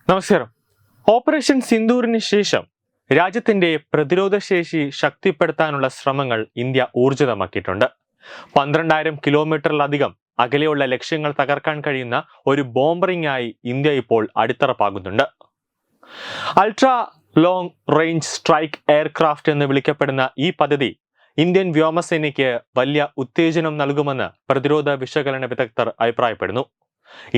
നമസ്കാരം. ഓപ്പറേഷൻ സിന്ദൂറിന് ശേഷം രാജ്യത്തിന്റെ പ്രതിരോധ ശേഷി ശക്തിപ്പെടുത്താനുള്ള ശ്രമങ്ങൾ ഇന്ത്യ ഊർജിതമാക്കിയിട്ടുണ്ട്. 12,000 കിലോമീറ്ററിലധികം അകലെയുള്ള ലക്ഷ്യങ്ങൾ തകർക്കാൻ കഴിയുന്ന ഒരു ബോംബറിംഗ് ആയി ഇന്ത്യ ഇപ്പോൾ അടിത്തറപ്പാകുന്നുണ്ട്. Ultra long range strike aircraft എന്ന് വിളിക്കപ്പെടുന്ന ഈ പദ്ധതി ഇന്ത്യൻ വ്യോമസേനയ്ക്ക് വലിയ ഉത്തേജനം നൽകുമെന്ന് പ്രതിരോധ വിശകലന വിദഗ്ധർ അഭിപ്രായപ്പെടുന്നു.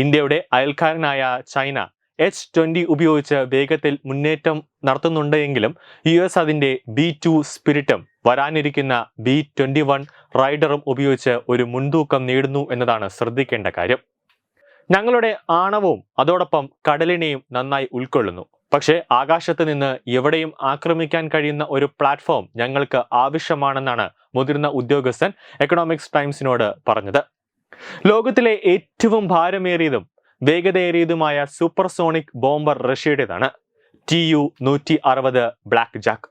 ഇന്ത്യയുടെ അയൽക്കാരനായ ചൈന H-20 ഉപയോഗിച്ച് വേഗത്തിൽ മുന്നേറ്റം നടത്തുന്നുണ്ടെങ്കിലും US അതിന്റെ B-2 സ്പിരിറ്റും വരാനിരിക്കുന്ന B-21 റൈഡറും ഉപയോഗിച്ച് ഒരു മുൻതൂക്കം നേടുന്നു എന്നതാണ് ശ്രദ്ധിക്കേണ്ട കാര്യം. ഞങ്ങളുടെ ആണവവും അതോടൊപ്പം കടലിനെയും നന്നായി ഉൾക്കൊള്ളുന്നു. പക്ഷേ ആകാശത്ത് നിന്ന് എവിടെയും ആക്രമിക്കാൻ കഴിയുന്ന ഒരു പ്ലാറ്റ്ഫോം ഞങ്ങൾക്ക് ആവശ്യമാണെന്നാണ് മുതിർന്ന ഉദ്യോഗസ്ഥൻ എക്കണോമിക്സ് ടൈംസിനോട് പറഞ്ഞത്. ലോകത്തിലെ ഏറ്റവും ഭാരമേറിയതും വേഗതയേറിയതുമായ സൂപ്പർസോണിക് ബോംബർ റഷ്യയുടേതാണ് TU-160 ബ്ലാക്ക് ജാക്ക്.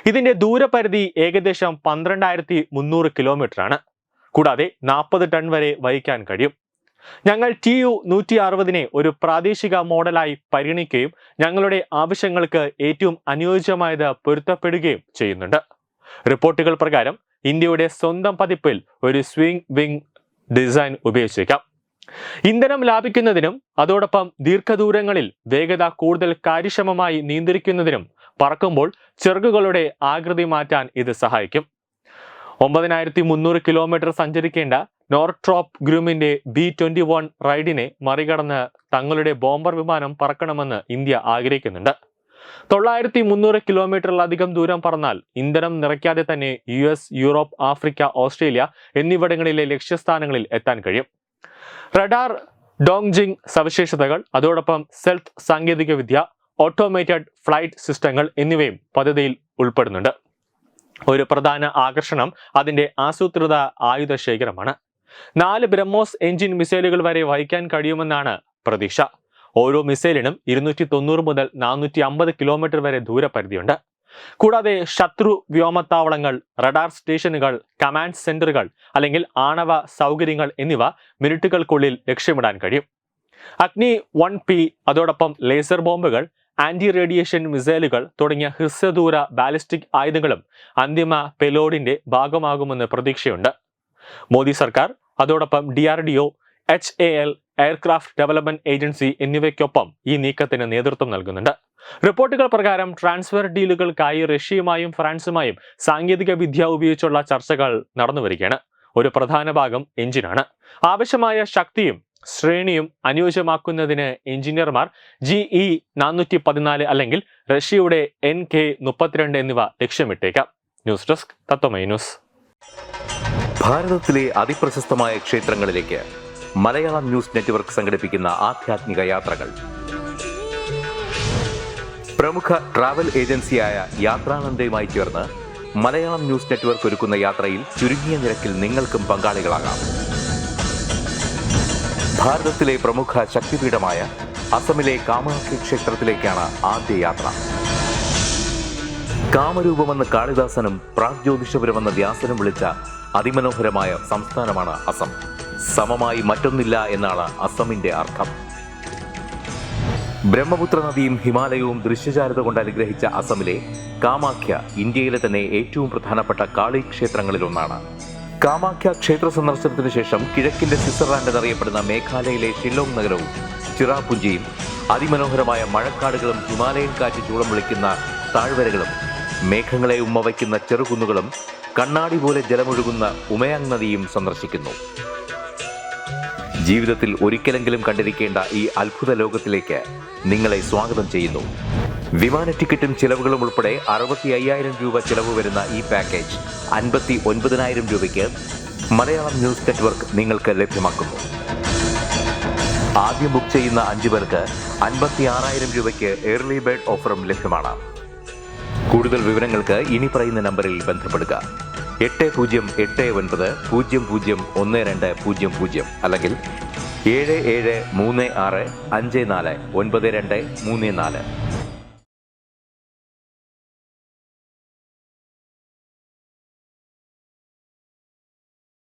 ഇതിന്റെ ദൂരപരിധി ഏകദേശം 12,300 കിലോമീറ്ററാണ്. കൂടാതെ 40 ടൺ വരെ വഹിക്കാൻ കഴിയും. ഞങ്ങൾ TU-160 ഒരു പ്രാദേശിക മോഡലായി പരിഗണിക്കുകയും ഞങ്ങളുടെ ആവശ്യങ്ങൾക്ക് ഏറ്റവും അനുയോജ്യമായത് പൊരുത്തപ്പെടുകയും ചെയ്യുന്നുണ്ട്. റിപ്പോർട്ടുകൾ പ്രകാരം ഇന്ത്യയുടെ സ്വന്തം പതിപ്പിൽ ഒരു സ്വിംഗ് വിംഗ് ഡിസൈൻ ഉപയോഗിച്ചേക്കാം. ഇന്ധനം ലാഭിക്കുന്നതിനും അതോടൊപ്പം ദീർഘദൂരങ്ങളിൽ വേഗത കൂടുതൽ കാര്യക്ഷമമായി നിയന്ത്രിക്കുന്നതിനും പറക്കുമ്പോൾ ചിറകുകളുടെ ആകൃതി മാറ്റാൻ ഇത് സഹായിക്കും. 9,300 കിലോമീറ്റർ സഞ്ചരിക്കേണ്ട നോർത്രോപ്പ് ഗ്രൂമിന്റെ B-21 റൈഡിനെ മറികടന്ന് തങ്ങളുടെ ബോംബർ വിമാനം പറക്കണമെന്ന് ഇന്ത്യ ആഗ്രഹിക്കുന്നുണ്ട്. 9,300 കിലോമീറ്ററിലധികം ദൂരം പറന്നാൽ ഇന്ധനം നിറയ്ക്കാതെ തന്നെ US, യൂറോപ്പ്, ആഫ്രിക്ക, ഓസ്ട്രേലിയ എന്നിവിടങ്ങളിലെ ലക്ഷ്യസ്ഥാനങ്ങളിൽ എത്താൻ കഴിയും. റഡാർ ഡോങ്ജിങ് സവിശേഷതകൾ, അതോടൊപ്പം സെൽഫ് സാങ്കേതികവിദ്യ, ഓട്ടോമേറ്റഡ് ഫ്ലൈറ്റ് സിസ്റ്റങ്ങൾ എന്നിവയും പദ്ധതിയിൽ ഉൾപ്പെടുന്നുണ്ട്. ഒരു പ്രധാന ആകർഷണം അതിന്റെ ആസൂത്രിത ആയുധ ശേഖരമാണ്. 4 ബ്രഹ്മോസ് എഞ്ചിൻ മിസൈലുകൾ വരെ വഹിക്കാൻ കഴിയുമെന്നാണ് പ്രതീക്ഷ. ഓരോ മിസൈലിനും 290 മുതൽ 450 കിലോമീറ്റർ വരെ ദൂരപരിധിയുണ്ട്. കൂടാതെ ശത്രു വ്യോമത്താവളങ്ങൾ, റഡാർ സ്റ്റേഷനുകൾ, കമാൻഡ് സെന്ററുകൾ അല്ലെങ്കിൽ ആണവ സൗകര്യങ്ങൾ എന്നിവ മിനിറ്റുകൾക്കുള്ളിൽ ലക്ഷ്യമിടാൻ കഴിയും. അഗ്നി 1P അതോടൊപ്പം ലേസർ ബോംബുകൾ, ആന്റി റേഡിയേഷൻ മിസൈലുകൾ തുടങ്ങിയ ഹ്രസ്വദൂര ബാലിസ്റ്റിക് ആയുധങ്ങളും അന്തിമ പെലോഡിന്റെ ഭാഗമാകുമെന്ന് പ്രതീക്ഷയുണ്ട്. മോദി സർക്കാർ അതോടൊപ്പം DRDO, HAL, aircraft development agency എന്നിവയ്ക്കൊപ്പം ഈ നീക്കത്തിന് നേതൃത്വം നൽകുന്നുണ്ട്. റിപ്പോർട്ടുകൾ പ്രകാരം ട്രാൻസ്ഫർ ഡീലുകൾക്കായി റഷ്യയുമായും ഫ്രാൻസുമായും സാങ്കേതിക വിദ്യ ഉപയോഗിച്ചുള്ള ചർച്ചകൾ നടന്നുവരികയാണ്. ഒരു പ്രധാന ഭാഗം എഞ്ചിനാണ്. ആവശ്യമായ ശക്തിയും ശ്രേണിയും അനുയോജ്യമാക്കുന്നതിന് എഞ്ചിനീയർമാർ GE-414 അല്ലെങ്കിൽ റഷ്യയുടെ NK-32 എന്നിവ ലക്ഷ്യമിട്ടേക്കാം. ന്യൂസ് ഡെസ്ക് തത്വമൈ ന്യൂസ്. ഭാരതത്തിലെ അതിപ്രശസ്തമായ ക്ഷേത്രങ്ങളിലേക്ക് മലയാളം ന്യൂസ് നെറ്റ്വർക്ക് സംഘടിപ്പിക്കുന്ന ആധ്യാത്മിക യാത്രകൾ. പ്രമുഖ ട്രാവൽ ഏജൻസിയായ യാത്രാനന്ദയുമായി ചേർന്ന് മലയാളം ന്യൂസ് നെറ്റ്വർക്ക് ഒരുക്കുന്ന യാത്രയിൽ ചുരുങ്ങിയ നിരക്കിൽ നിങ്ങൾക്കും പങ്കാളികളാകാം. ഭാരതത്തിലെ പ്രമുഖ ശക്തിപീഠമായ അസമിലെ കാമാഖ്യ ക്ഷേത്രത്തിലേക്കാണ് ആദ്യ യാത്ര. കാമരൂപമെന്ന് കാളിദാസനും പ്രാഗ്ജ്യോതിഷപുരമെന്ന വ്യാസനും വിളിച്ച അതിമനോഹരമായ സംസ്ഥാനമാണ് അസം. സമമായി മറ്റൊന്നില്ല എന്നാണ് അസമിന്റെ അർത്ഥം. ബ്രഹ്മപുത്ര നദിയും ഹിമാലയവും ദൃശ്യചാരുത കൊണ്ട് അനുഗ്രഹിച്ച അസമിലെ കാമാഖ്യ ഇന്ത്യയിലെ തന്നെ ഏറ്റവും പ്രധാനപ്പെട്ട കാളി ക്ഷേത്രങ്ങളിലൊന്നാണ്. കാമാഖ്യ ക്ഷേത്ര സന്ദർശനത്തിന് ശേഷം കിഴക്കിന്റെ സ്വിറ്റ്സർലാൻഡ് എന്നറിയപ്പെടുന്ന മേഘാലയയിലെ ഷില്ലോങ് നഗരവും ചിറാപുഞ്ചിയും അതിമനോഹരമായ മഴക്കാടുകളും ഹിമാലയൻ കാറ്റ് ചൂളം വിളിക്കുന്ന താഴ്വരകളും മേഘങ്ങളെ ഉമ്മവയ്ക്കുന്ന ചെറുകുന്നുകളും കണ്ണാടി പോലെ ജലമൊഴുകുന്ന ഉമയാങ് നദിയും സന്ദർശിക്കുന്നു. ജീവിതത്തിൽ ഒരിക്കലെങ്കിലും കണ്ടിരിക്കേണ്ട ഈ അത്ഭുത ലോകത്തിലേക്ക് നിങ്ങളെ സ്വാഗതം ചെയ്യുന്നു. വിമാന ടിക്കറ്റും ചിലവുകളും ഉൾപ്പെടെ 65,000 രൂപ ചിലവ് വരുന്ന ഈ പാക്കേജ് 59,000 രൂപയ്ക്ക് മലയാളം ന്യൂസ് നെറ്റ്വർക്ക് നിങ്ങൾക്ക് ലഭ്യമാക്കുന്നു. ആദ്യം ബുക്ക് ചെയ്യുന്ന 5 പേർക്ക് 56,000 രൂപയ്ക്ക് ഏർലി ബേർഡ് ഓഫറും ലഭ്യമാണ്. കൂടുതൽ വിവരങ്ങൾക്ക് ഇനി പറയുന്ന നമ്പറിൽ ബന്ധപ്പെടുക. 8089001200 അല്ലെങ്കിൽ 7736549234.